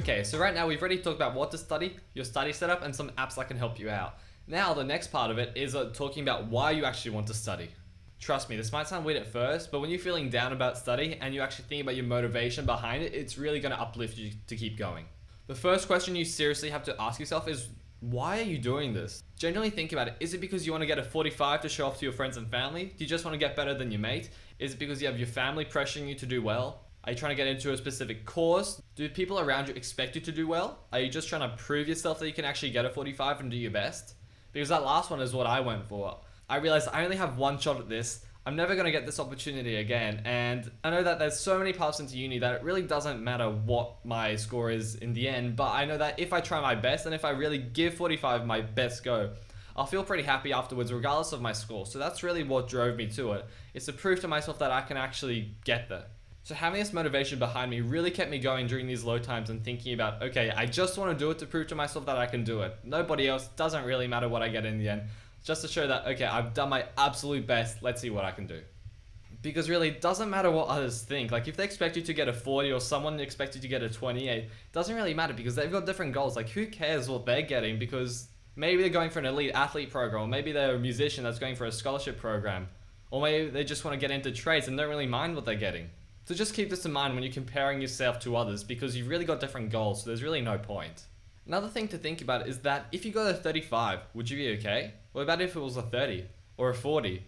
Okay, so right now we've already talked about what to study, your study setup, and some apps that can help you out. Now the next part of it is talking about why you actually want to study. Trust me, this might sound weird at first, but when you're feeling down about study and you actually think about your motivation behind it, it's really going to uplift you to keep going. The first question you seriously have to ask yourself is, why are you doing this? Generally think about it. Is it because you want to get a 45 to show off to your friends and family? Do you just want to get better than your mate? Is it because you have your family pressuring you to do well? Are you trying to get into a specific course? Do people around you expect you to do well? Are you just trying to prove yourself that you can actually get a 45 and do your best? Because that last one is what I went for. I realized I only have one shot at this. I'm never going to get this opportunity again, and I know that there's so many paths into uni that it really doesn't matter what my score is in the end, but I know that if I try my best and if I really give 45 my best go, I'll feel pretty happy afterwards regardless of my score. So that's really what drove me to it. It's to prove to myself that I can actually get there. So having this motivation behind me really kept me going during these low times and thinking about, okay, I just want to do it to prove to myself that I can do it. Nobody else, doesn't really matter what I get in the end. Just to show that, okay, I've done my absolute best, let's see what I can do. Because really, it doesn't matter what others think. Like if they expect you to get a 40 or someone expects you to get a 28, it doesn't really matter because they've got different goals. Like who cares what they're getting, because maybe they're going for an elite athlete program, or maybe they're a musician that's going for a scholarship program, or maybe they just want to get into trades and don't really mind what they're getting. So just keep this in mind when you're comparing yourself to others, because you've really got different goals, so there's really no point. Another thing to think about is that if you got a 35, would you be okay? What about if it was a 30 or a 40?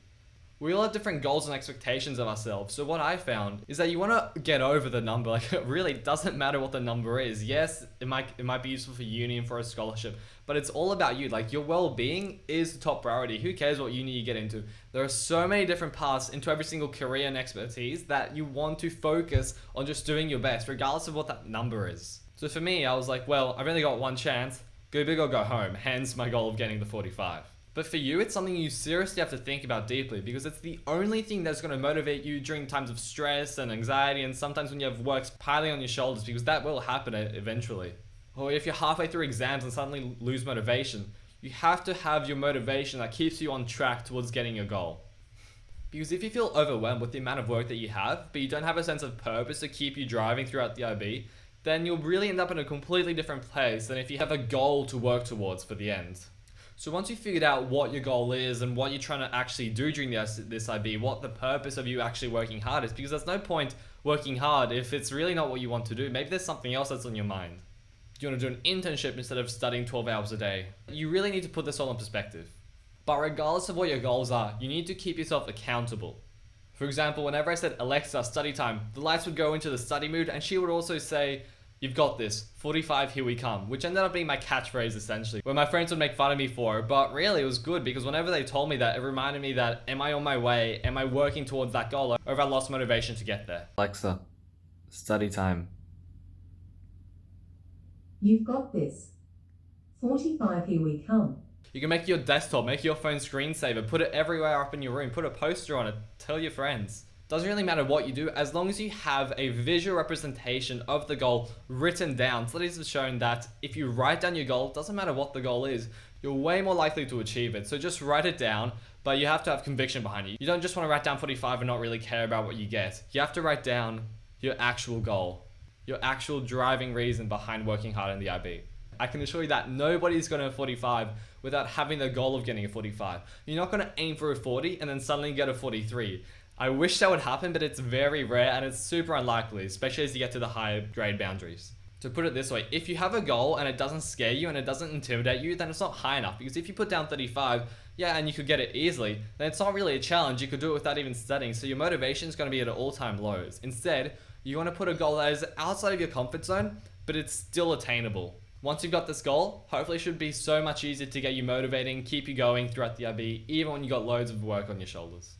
We all have different goals and expectations of ourselves, so what I found is that you want to get over the number. Like it really doesn't matter what the number is. Yes, it might be useful for uni and for a scholarship, but it's all about you. Like your well-being is the top priority. Who cares what uni you get into? There are so many different paths into every single career and expertise that you want to focus on just doing your best, regardless of what that number is. So for me, I was like, well, I've only got one chance. Go big or go home, hence my goal of getting the 45. But for you, it's something you seriously have to think about deeply, because it's the only thing that's going to motivate you during times of stress and anxiety, and sometimes when you have works piling on your shoulders, because that will happen eventually. Or if you're halfway through exams and suddenly lose motivation, you have to have your motivation that keeps you on track towards getting your goal. Because if you feel overwhelmed with the amount of work that you have, but you don't have a sense of purpose to keep you driving throughout the IB, then you'll really end up in a completely different place than if you have a goal to work towards for the end. So once you've figured out what your goal is and what you're trying to actually do during this IB, what the purpose of you actually working hard is, because there's no point working hard if it's really not what you want to do. Maybe there's something else that's on your mind. Do you want to do an internship instead of studying 12 hours a day? You really need to put this all in perspective. But regardless of what your goals are, you need to keep yourself accountable. For example, whenever I said, Alexa, study time, the lights would go into the study mood and she would also say, you've got this, 45, here we come, which ended up being my catchphrase essentially, where my friends would make fun of me for it, but really it was good because whenever they told me that, it reminded me that, am I on my way? Am I working towards that goal? Or have I lost motivation to get there? Alexa, study time. You've got this. 45, here we come. You can make your desktop, make your phone screensaver, put it everywhere up in your room, put a poster on it, tell your friends. Doesn't really matter what you do, as long as you have a visual representation of the goal written down. Studies have shown that if you write down your goal, doesn't matter what the goal is, you're way more likely to achieve it. So just write it down, but you have to have conviction behind you. You don't just want to write down 45 and not really care about what you get. You have to write down your actual goal, your actual driving reason behind working hard in the IB. I can assure you that nobody's going to 45 without having the goal of getting a 45. You're not going to aim for a 40 and then suddenly get a 43. I wish that would happen, but it's very rare and it's super unlikely, especially as you get to the higher grade boundaries. To put it this way, if you have a goal and it doesn't scare you and it doesn't intimidate you, then it's not high enough. Because if you put down 35, yeah, and you could get it easily, then it's not really a challenge. You could do it without even studying, so your motivation is going to be at all-time lows. Instead, you want to put a goal that is outside of your comfort zone, but it's still attainable. Once you've got this goal, hopefully it should be so much easier to get you motivating, keep you going throughout the IB, even when you got loads of work on your shoulders.